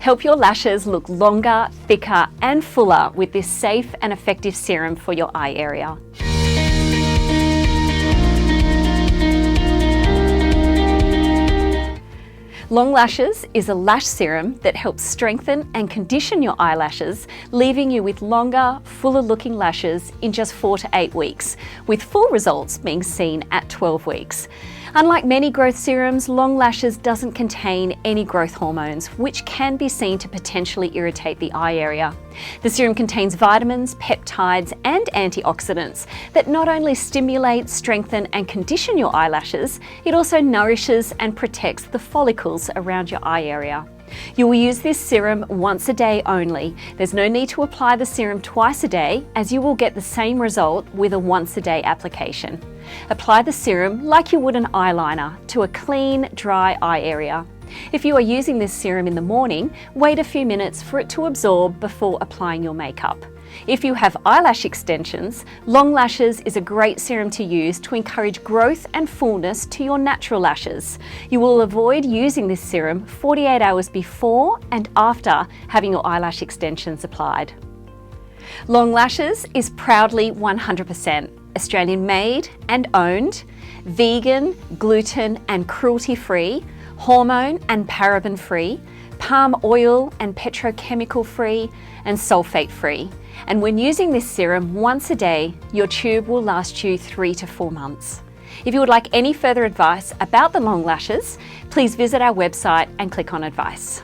Help your lashes look longer, thicker and fuller with this safe and effective serum for your eye area. Long Lashes is a lash serum that helps strengthen and condition your eyelashes, leaving you with longer, fuller looking lashes in just 4 to 8 weeks, with full results being seen at 12 weeks. Unlike many growth serums, Long Lashes doesn't contain any growth hormones, which can be seen to potentially irritate the eye area. The serum contains vitamins, peptides and antioxidants that not only stimulate, strengthen and condition your eyelashes, it also nourishes and protects the follicles around your eye area. You will use this serum once a day only. There's no need to apply the serum twice a day, as you will get the same result with a once a day application. Apply the serum like you would an eyeliner to a clean, dry eye area. If you are using this serum in the morning, wait a few minutes for it to absorb before applying your makeup. If you have eyelash extensions, Long Lashes is a great serum to use to encourage growth and fullness to your natural lashes. You will avoid using this serum 48 hours before and after having your eyelash extensions applied. Long Lashes is proudly 100% Australian made and owned, vegan, gluten and cruelty free, hormone and paraben free, palm oil and petrochemical free and sulfate free. And when using this serum once a day, your tube will last you 3 to 4 months. If you would like any further advice about the Long Lashes, please visit our website and click on advice.